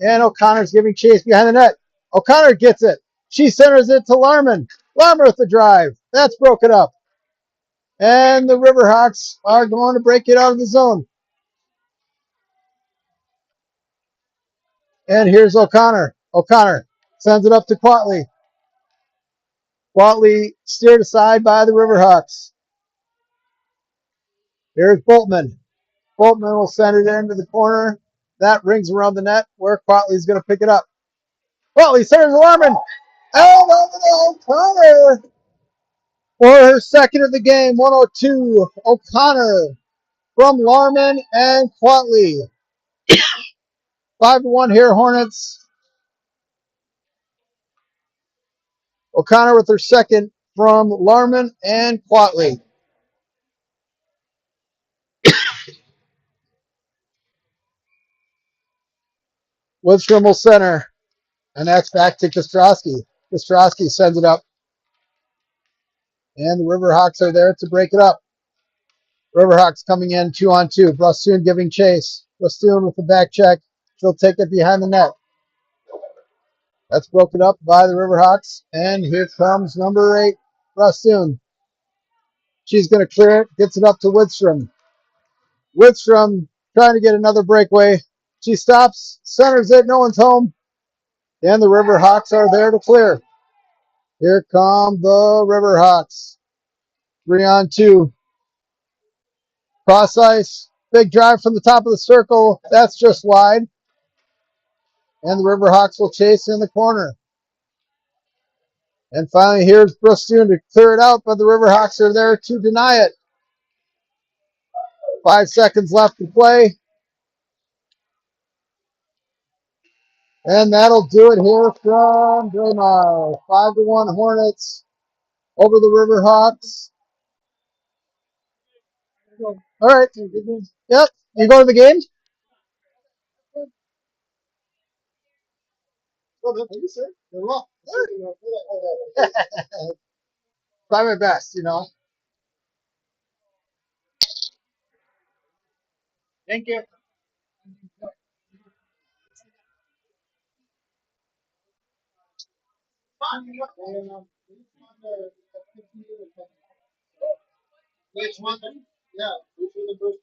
And O'Connor's giving chase behind the net. O'Connor gets it. She centers it to Larman. Larman with the drive. That's broken up. And the Riverhawks are going to break it out of the zone. And here's O'Connor. O'Connor sends it up to Quatley. Quatley steered aside by the Riverhawks. Here's Boltman. Boltman will send it into the corner. That rings around the net where Quatley's going to pick it up. Quatley centers Larman. And over to O'Connor for her second of the game. 102. O'Connor from Larman and Quatley. 5-1 here, Hornets. O'Connor with her second from Larman and Quatley. Widstrom will center. And that's back to Kostrowski. Kostrowski sends it up. And the Riverhawks are there to break it up. Riverhawks coming in 2-on-2. Brustoon giving chase. Brustoon with the back check. She'll take it behind the net. That's broken up by the Riverhawks. And here comes number 8, Brustoon. She's going to clear it. Gets it up to Widstrom. Widstrom trying to get another breakaway. She stops. Centers it. No one's home. And the Riverhawks are there to clear. Here come the Riverhawks. 3-on-2. Cross ice. Big drive from the top of the circle. That's just wide. And the Riverhawks will chase in the corner. And finally, here's Brustoon to clear it out, but the Riverhawks are there to deny it. 5 seconds left to play. And that'll do it here from Draymar. 5-1 Hornets over the Riverhawks. All right. Yep. You go to the game? Try my best, you know. Thank you. Which one? Yeah. Which one the first?